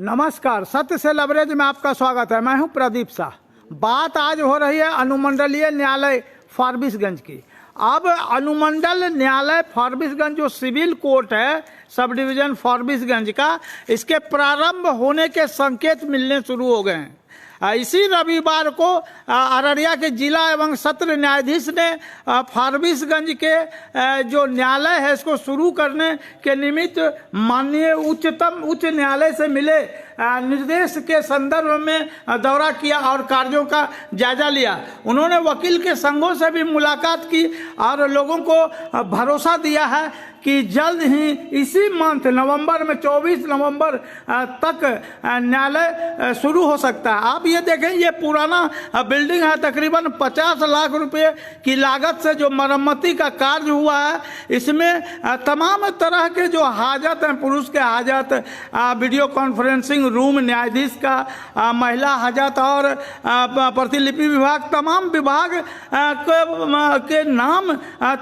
नमस्कार, सत्य से लवरेज में आपका स्वागत है। मैं हूं प्रदीप शाह। बात आज हो रही है अनुमंडलीय न्यायालय फारबिसगंज की। अब अनुमंडल न्यायालय फारबिसगंज जो सिविल कोर्ट है सब डिवीजन फारबिसगंज का, इसके प्रारंभ होने के संकेत मिलने शुरू हो गए हैं। इसी रविवार को अररिया के जिला एवं सत्र न्यायाधीश ने फारबिसगंज के जो न्यायालय है इसको शुरू करने के निमित्त माननीय उच्च न्यायालय से मिले निर्देश के संदर्भ में दौरा किया और कार्यों का जायजा लिया। उन्होंने वकील के संघों से भी मुलाकात की और लोगों को भरोसा दिया है कि जल्द ही इसी मंथ नवंबर में 24 नवंबर तक न्यायालय शुरू हो सकता है। आप ये देखें, ये पुराना बिल्डिंग है, तकरीबन 50 लाख रुपए की लागत से जो मरम्मती का कार्य हुआ है, इसमें तमाम तरह के जो हाजत हैं, पुरुष के हाजत, वीडियो कॉन्फ्रेंसिंग रूम, न्यायाधीश का महिला हाजत और प्रतिलिपि विभाग, तमाम विभाग के नाम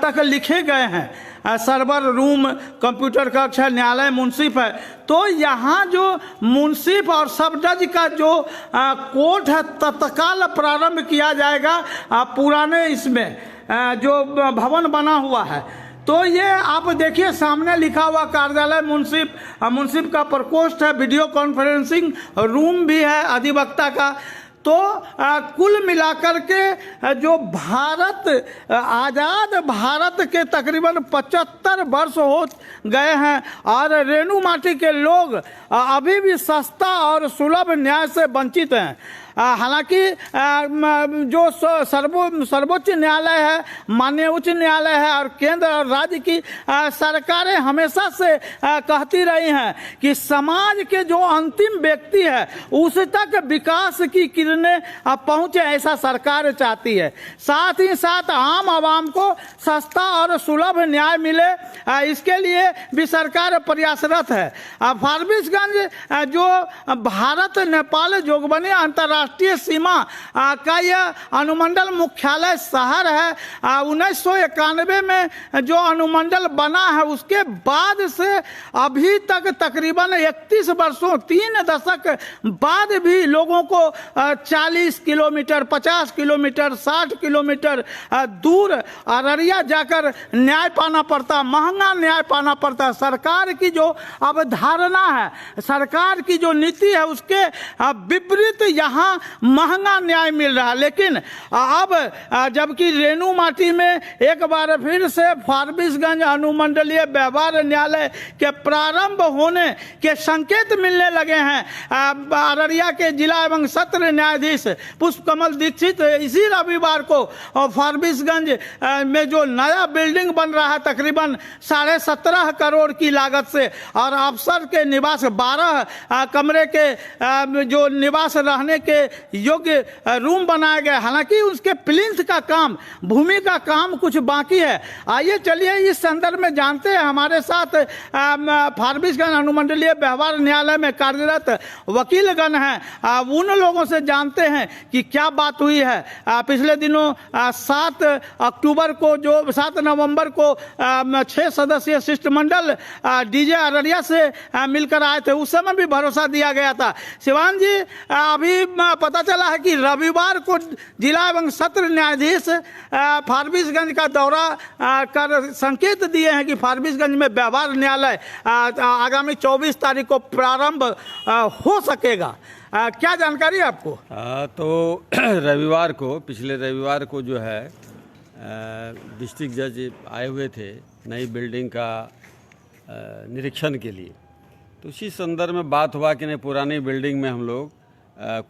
तक लिखे गए हैं। सर्वर रूम, कंप्यूटर कक्ष है, न्यायालय मुंसिफ है। तो यहाँ जो मुंसिफ और सब जज का जो कोर्ट है तत्काल प्रारंभ किया जाएगा पुराने इसमें जो भवन बना हुआ है। तो ये आप देखिए, सामने लिखा हुआ कार्यालय मुंसिफ का प्रकोष्ठ है, वीडियो कॉन्फ्रेंसिंग रूम भी है अधिवक्ता का। तो कुल मिलाकर के जो आज़ाद भारत के तकरीबन 75 वर्ष हो गए हैं और रेणु माटी के लोग अभी भी सस्ता और सुलभ न्याय से वंचित हैं। हालांकि जो सर्वोच्च न्यायालय है, माननीय उच्च न्यायालय है और केंद्र और राज्य की सरकारें हमेशा से कहती रही हैं कि समाज के जो अंतिम व्यक्ति है उस तक विकास की किरणें पहुंचे, ऐसा सरकार चाहती है। साथ ही साथ आम आवाम को सस्ता और सुलभ न्याय मिले, इसके लिए भी सरकार प्रयासरत है। फारबिसगंज जो भारत नेपाल जोगबनी अंतर्राष्ट्रीय सीमा का यह अनुमंडल मुख्यालय शहर है। 1991 में जो अनुमंडल बना है उसके बाद से अभी तक तकरीबन 31 वर्षों, 3 दशक बाद भी लोगों को 40 किलोमीटर, 50 किलोमीटर, 60 किलोमीटर दूर अररिया जाकर न्याय पाना पड़ता, महंगा न्याय पाना पड़ता। सरकार की जो अवधारणा है, सरकार की जो नीति है, उसके विपरीत यहाँ महंगा न्याय मिल रहा है। लेकिन अब जबकि रेणु माटी में एक बार फिर से फारबिसगंज अनुमंडलीय व्यवहार न्यायालय के प्रारंभ होने के संकेत मिलने लगे हैं, अररिया के जिला एवं सत्र न्यायाधीश पुष्पकमल दीक्षित इसी रविवार को फारबिसगंज में जो नया बिल्डिंग बन रहा है तकरीबन 17.5 करोड़ की लागत से, और अफसर के निवास 12 कमरे के जो निवास रहने के योग्य रूम बनाया गया। हालांकि उसके प्लिंथ का काम, भूमि का काम कुछ बाकी है। आइए चलिए इस संदर्भ में जानते हैं। हमारे साथ फारबिसगंज अनुमंडलीय व्यवहार न्यायालय में कार्यरत वकीलगण हैं, उन लोगों से जानते हैं कि क्या बात हुई है। पिछले दिनों 7 अक्टूबर को, जो 7 नवंबर को 6 सदस्यीय शिष्टमंडल डीजे अररिया से मिलकर आए थे, उस समय भी भरोसा दिया गया था। शिवान जी, अभी पता चला है कि रविवार को जिला एवं सत्र न्यायाधीश फारबिसगंज का दौरा कर संकेत दिए हैं कि फारबिसगंज में व्यवहार न्यायालय आगामी 24 तारीख को प्रारंभ हो सकेगा। क्या जानकारी है आपको? तो रविवार को, पिछले रविवार को जो है डिस्ट्रिक्ट जज आए हुए थे नई बिल्डिंग का निरीक्षण के लिए। तो उसी संदर्भ में बात हुआ कि नहीं, पुरानी बिल्डिंग में हम लोग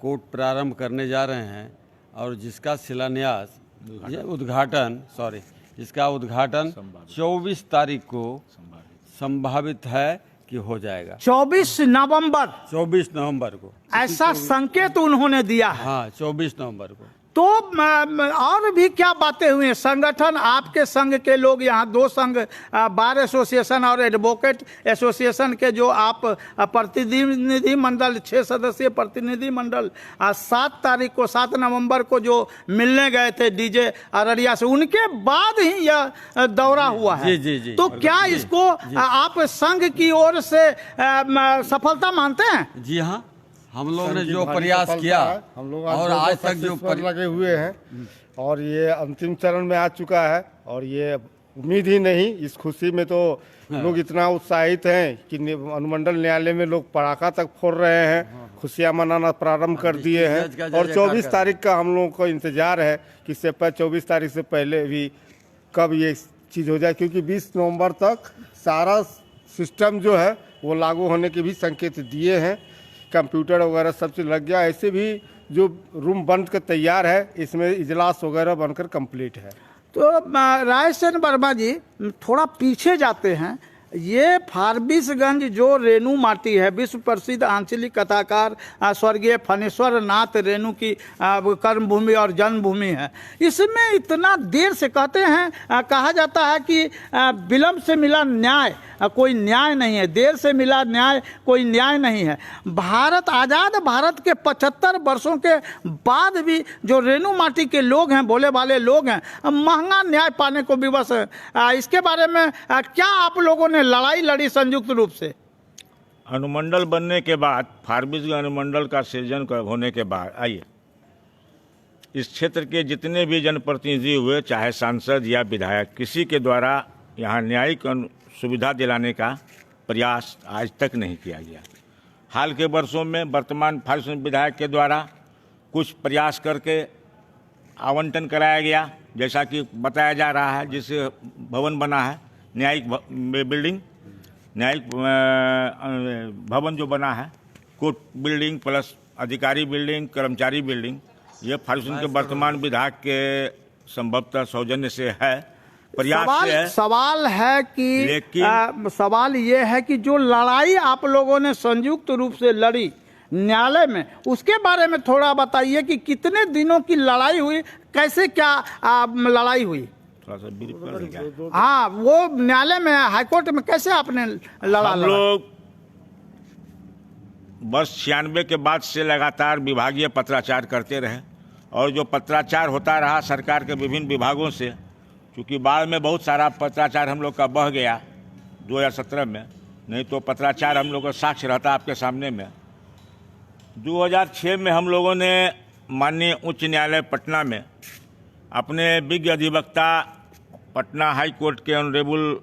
कोर्ट प्रारंभ करने जा रहे हैं और जिसका शिलान्यास जिसका उद्घाटन 24 तारीख को संभावित है कि हो जाएगा। 24 नवंबर को ऐसा संकेत उन्होंने दिया है। हाँ, 24 नवंबर को। तो और भी क्या बातें हुई हैं? संगठन, आपके संघ के लोग यहाँ 2 संघ, बार एसोसिएशन और एडवोकेट एसोसिएशन के जो आप प्रतिनिधि मंडल, 6 सदस्यीय प्रतिनिधि मंडल 7 नवंबर को जो मिलने गए थे डीजे अररिया से, उनके बाद ही यह दौरा हुआ है। जी। तो क्या इसको आप संघ की ओर से सफलता मानते हैं? जी हाँ, हम लोग ने जो प्रयास किया हम लोग और आज तक जो लगे हुए हैं और ये अंतिम चरण में आ चुका है और ये उम्मीद ही नहीं, इस खुशी में तो लोग इतना उत्साहित हैं कि अनुमंडल न्यायालय में लोग पटाखा तक फोड़ रहे हैं, खुशियां मनाना प्रारंभ कर दिए हैं। और 24 तारीख का हम लोगों को इंतजार है कि इससे 24 तारीख से पहले भी कब ये चीज़ हो जाए, क्योंकि 20 नवंबर तक सारा सिस्टम जो है वो लागू होने के भी संकेत दिए हैं। कंप्यूटर वगैरह सब चीज़ लग गया, ऐसे भी जो रूम बन कर तैयार है, इसमें इजलास वगैरह बनकर कंप्लीट है। तो रायसेन वर्मा जी, थोड़ा पीछे जाते हैं। ये फारबिसगंज जो रेणु माटी है, विश्व प्रसिद्ध आंचलिक कथाकार स्वर्गीय फणेश्वर नाथ रेणु की कर्मभूमि और जन्मभूमि है। इसमें इतना देर से कहते हैं, कहा जाता है कि विलंब से मिला न्याय कोई न्याय नहीं है, देर से मिला न्याय कोई न्याय नहीं है। भारत, आज़ाद भारत के 75 वर्षों के बाद भी जो रेणु माटी के लोग हैं, भोले भाले लोग हैं, महंगा न्याय पाने को विवश है। इसके बारे में क्या आप लोगों ने लड़ाई लड़ी संयुक्त रूप से? अनुमंडल बनने के बाद, फारबिसगंज अनुमंडल का सृजन होने के बाद, आइए, इस क्षेत्र के जितने भी जनप्रतिनिधि हुए, चाहे सांसद या विधायक, किसी के द्वारा यहाँ न्यायिक सुविधा दिलाने का प्रयास आज तक नहीं किया गया। हाल के वर्षों में वर्तमान फारबिसगंज विधायक के द्वारा कुछ प्रयास करके आवंटन कराया गया, जैसा कि बताया जा रहा है। जिस भवन बना है, न्यायिक बिल्डिंग, न्यायिक भवन जो बना है, कोर्ट बिल्डिंग प्लस अधिकारी बिल्डिंग, कर्मचारी बिल्डिंग, ये फारबिसगंज के वर्तमान विधायक के संभवतः सौजन्य से है, प्रयास से है। सवाल है कि लेकिन सवाल ये है कि जो लड़ाई आप लोगों ने संयुक्त रूप से लड़ी न्यायालय में, उसके बारे में थोड़ा बताइए कि कितने दिनों की लड़ाई हुई, कैसे क्या लड़ाई हुई? थोड़ा सा ब्रीफ कर देंगे। हाँ, वो न्यायालय में, हाईकोर्ट में कैसे आपने लड़ा? हम लोग वर्ष 96 के बाद से लगातार विभागीय पत्राचार करते रहे और जो पत्राचार होता रहा सरकार के विभिन्न विभागों से, क्योंकि बाद में बहुत सारा पत्राचार हम लोग का बह गया 2017 में, नहीं तो पत्राचार हम लोग का साक्ष्य रहता आपके सामने में। 2006 में हम लोगों ने माननीय उच्च न्यायालय पटना में अपने विज्ञ अधिवक्ता, पटना हाई कोर्ट के ऑनरेबल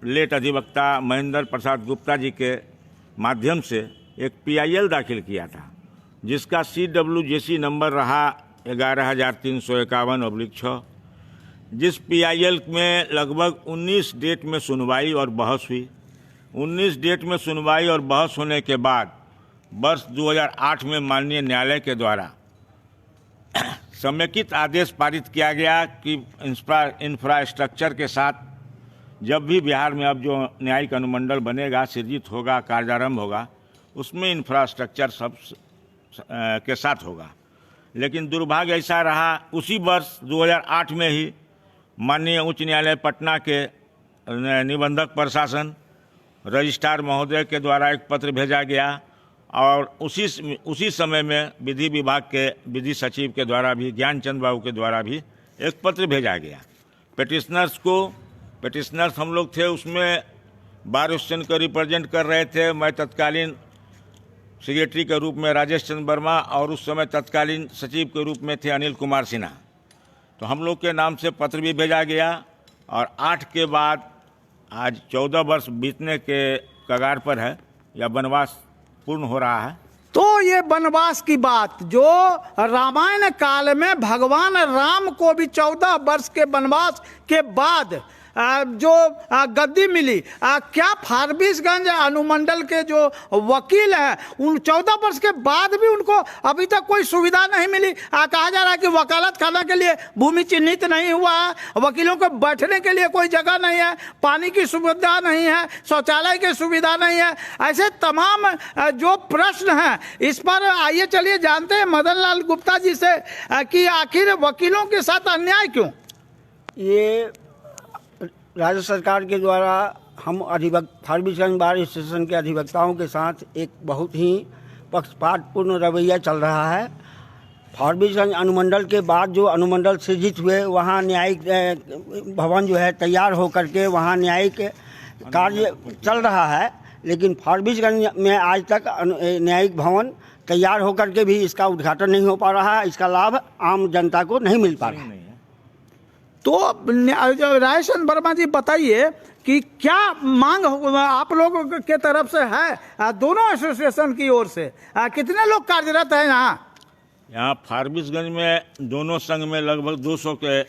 लेट अधिवक्ता महेंद्र प्रसाद गुप्ता जी के माध्यम से एक PIL दाखिल किया था, जिसका CWJC नंबर रहा 11,351/6। जिस PIL में लगभग 19 डेट में सुनवाई और बहस हुई। 19 डेट में सुनवाई और बहस होने के बाद वर्ष 2008 में माननीय न्यायालय के द्वारा समेकित आदेश पारित किया गया कि इंफ्रास्ट्रक्चर के साथ जब भी बिहार में अब जो न्यायिक अनुमंडल बनेगा, सृजित होगा, कार्यारंभ होगा, उसमें इंफ्रास्ट्रक्चर सब के साथ होगा। लेकिन दुर्भाग्य ऐसा रहा, उसी वर्ष 2008 में ही माननीय उच्च न्यायालय पटना के निबंधक प्रशासन रजिस्ट्रार महोदय के द्वारा एक पत्र भेजा गया और उसी समय में विधि विभाग के विधि सचिव के द्वारा भी, ज्ञानचंद बाबू के द्वारा भी एक पत्र भेजा गया पेटिशनर्स को। पेटिशनर्स हम लोग थे, उसमें बार एसोसिएशन को रिप्रेजेंट कर रहे थे। मैं तत्कालीन सेक्रेटरी के रूप में राजेश चंद्र वर्मा और उस समय तत्कालीन सचिव के रूप में थे अनिल कुमार सिन्हा। तो हम लोग के नाम से पत्र भी भेजा गया और 8 के बाद आज 14 वर्ष बीतने के कगार पर है, या वनवास पूर्ण हो रहा है। तो ये वनवास की बात जो रामायण काल में भगवान राम को भी 14 वर्ष के वनवास के बाद जो गद्दी मिली, क्या फारबिसगंज अनुमंडल के जो वकील हैं उन 14 वर्ष के बाद भी उनको अभी तक कोई सुविधा नहीं मिली? कहा जा रहा है कि वकालत खाना के लिए भूमि चिन्हित नहीं हुआ है, वकीलों को बैठने के लिए कोई जगह नहीं है, पानी की सुविधा नहीं है, शौचालय की सुविधा नहीं है। ऐसे तमाम जो प्रश्न हैं, इस पर आइए चलिए जानते हैं मदन लाल गुप्ता जी से कि आखिर वकीलों के साथ अन्याय क्यों? ये राज्य सरकार के द्वारा हम फारबिसगंज बार स्टेशन के अधिवक्ताओं के साथ एक बहुत ही पक्षपातपूर्ण रवैया चल रहा है। फारबिसगंज अनुमंडल के बाद जो अनुमंडल सृजित हुए, वहाँ न्यायिक भवन जो है तैयार होकर के वहाँ न्यायिक कार्य चल रहा है, लेकिन फारबिसगंज में आज तक न्यायिक भवन तैयार होकर के भी इसका उद्घाटन नहीं हो पा रहा है, इसका लाभ आम जनता को नहीं मिल पा रहा है। तो रायचंद वर्मा जी बताइए कि क्या मांग आप लोगों के तरफ से है दोनों एसोसिएशन की ओर से? कितने लोग कार्यरत हैं यहाँ फारबिसगंज में? दोनों संघ में लगभग 200 के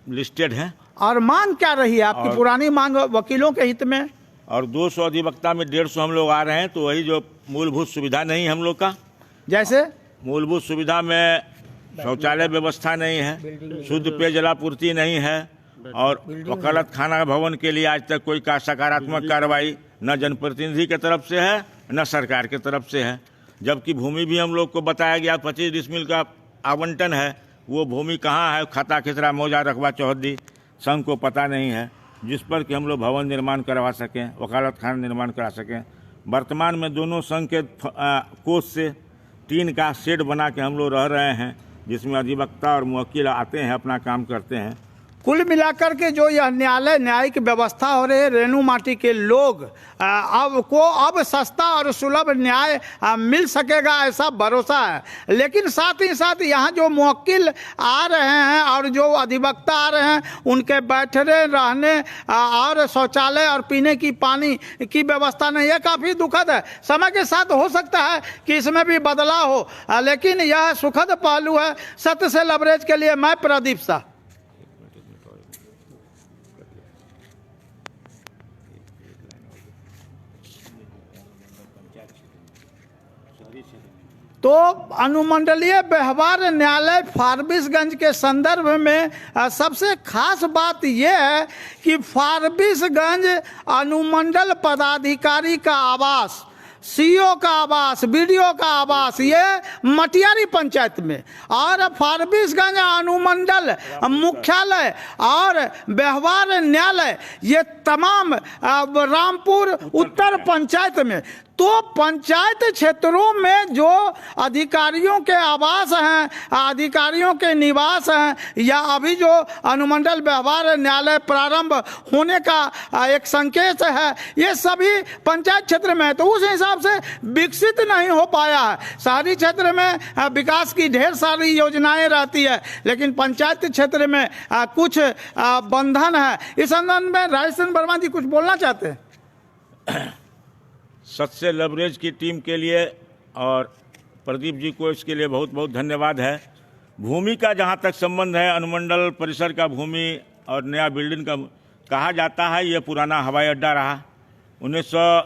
लिस्टेड हैं। और मांग क्या रही है आपकी? पुरानी मांग वकीलों के हित में, और 200 अधिवक्ता में 150 हम लोग आ रहे हैं, तो वही जो मूलभूत सुविधा नहीं है हम लोग का। जैसे मूलभूत सुविधा में शौचालय व्यवस्था नहीं है, शुद्ध पेयजलापूर्ति नहीं है, और वकालत खाना भवन के लिए आज तक कोई सकारात्मक कार्रवाई न जनप्रतिनिधि के तरफ से है न सरकार के तरफ से है। जबकि भूमि भी हम लोग को बताया गया 25 डिसमिल का आवंटन है, वो भूमि कहाँ है? खाता खिसरा मौजा रकबा चौहद्दी, संघ को पता नहीं है, जिस पर कि हम लोग भवन निर्माण करवा सकें, वकालत खाना निर्माण करा सकें। वर्तमान में दोनों संघ के कोष से टीन का शेड बना के हम लोग रह रहे हैं, जिसमें अधिवक्ता और मुवक्किल आते हैं, अपना काम करते हैं। कुल मिलाकर के जो यह न्यायिक व्यवस्था हो रही है, रेणु माटी के लोग अब सस्ता और सुलभ न्याय मिल सकेगा, ऐसा भरोसा है। लेकिन साथ ही साथ यहाँ जो मुवक्किल आ रहे हैं और जो अधिवक्ता आ रहे हैं, उनके बैठने रहने और शौचालय और पीने की पानी की व्यवस्था नहीं है। काफ़ी दुखद है। समय के साथ हो सकता है कि इसमें भी बदलाव हो, लेकिन यह सुखद पहलू है। सत्य से लवरेज के लिए मैं प्रदीप शाह। तो अनुमंडलीय व्यवहार न्यायालय फारबिसगंज के संदर्भ में सबसे खास बात यह है कि फारबिसगंज अनुमंडल पदाधिकारी का आवास, सीओ का आवास, बीडीओ का आवास ये मटियारी पंचायत में, और फारबिसगंज अनुमंडल मुख्यालय और व्यवहार न्यायालय ये तमाम रामपुर उत्तर पंचायत में। तो पंचायत क्षेत्रों में जो अधिकारियों के आवास हैं, अधिकारियों के निवास हैं, या अभी जो अनुमंडल व्यवहार न्यायालय प्रारंभ होने का एक संकेत है, ये सभी पंचायत क्षेत्र में है। तो उस हिसाब से विकसित नहीं हो पाया है। शहरी क्षेत्र में विकास की ढेर सारी योजनाएं रहती है, लेकिन पंचायत क्षेत्र में कुछ बंधन है। इस संदर्भ में रायचंद वर्मा जी कुछ बोलना चाहते हैं? सत्य लवरेज की टीम के लिए और प्रदीप जी को इसके लिए बहुत बहुत धन्यवाद है। भूमि का जहाँ तक संबंध है, अनुमंडल परिसर का भूमि और नया बिल्डिंग का कहा जाता है, ये पुराना हवाई अड्डा रहा। 1900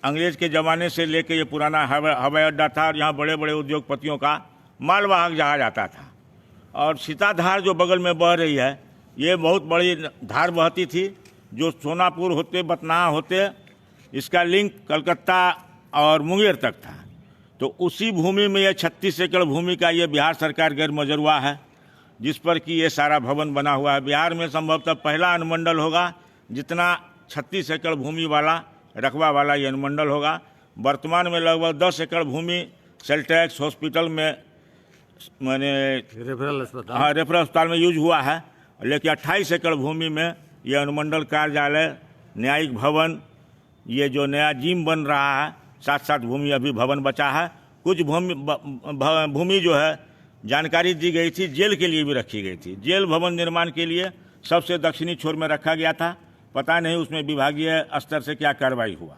अंग्रेज के ज़माने से लेके ये पुराना हवाई अड्डा था, और यहाँ बड़े बड़े उद्योगपतियों का मालवाहक जहाज आता था। और सीताधार जो बगल में बह रही है, ये बहुत बड़ी धार बहती थी, जो सोनापुर होते बतनाहा होते इसका लिंक कलकत्ता और मुंगेर तक था। तो उसी भूमि में यह 36 एकड़ भूमि का ये बिहार सरकार गैर मजरूआ है, जिस पर कि ये सारा भवन बना हुआ है। बिहार में संभवतः पहला अनुमंडल होगा जितना 36 एकड़ भूमि वाला रकबा वाला ये अनुमंडल होगा। वर्तमान में लगभग 10 एकड़ भूमि सेल्टेक्स हॉस्पिटल में रेफरल अस्पताल में यूज हुआ है, लेकिन 28 एकड़ भूमि में यह अनुमंडल कार्यालय, न्यायिक भवन, ये जो नया जिम बन रहा है, साथ साथ भूमि अभी भवन बचा है। कुछ भूमि जो है जानकारी दी गई थी जेल के लिए भी रखी गई थी। जेल भवन निर्माण के लिए सबसे दक्षिणी छोर में रखा गया था। पता नहीं उसमें विभागीय स्तर से क्या कार्रवाई हुआ।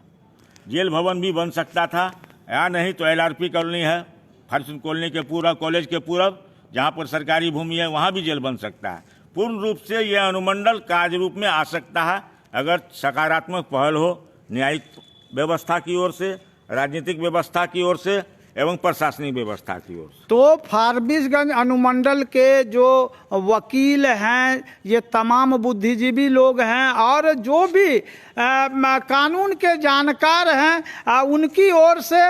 जेल भवन भी बन सकता था, या नहीं तो LRP कॉलोनी है, फॉर्चून कॉलोनी के पूर्व, कॉलेज के पूर्व, जहाँ पर सरकारी भूमि है, वहाँ भी जेल बन सकता है। पूर्ण रूप से यह अनुमंडल कार्य रूप में आ सकता है अगर सकारात्मक पहल हो न्यायिक व्यवस्था की ओर से, राजनीतिक व्यवस्था की ओर से एवं प्रशासनिक व्यवस्था की ओर से। तो फारबिसगंज अनुमंडल के जो वकील हैं, ये तमाम बुद्धिजीवी लोग हैं और जो भी कानून के जानकार हैं, उनकी ओर से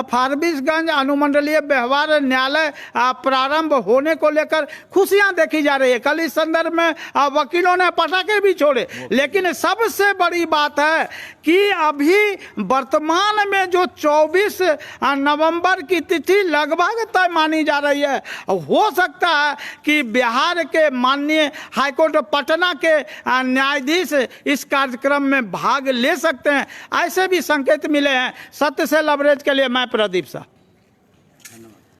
फारबिसगंज अनुमंडलीय व्यवहार न्यायालय प्रारंभ होने को लेकर खुशियां देखी जा रही है। कल इस संदर्भ में वकीलों ने पटाखे भी छोड़े, लेकिन सबसे बड़ी बात है कि अभी वर्तमान में जो 24 नवंबर की तिथि लगभग तय मानी जा रही है, हो सकता है कि बिहार के माननीय हाईकोर्ट पटना के न्यायाधीश इस कार्यक्रम में भाग ले सकते हैं, ऐसे भी संकेत मिले हैं। सत्य से लवरेज के लिए मैं प्रदीप शाह।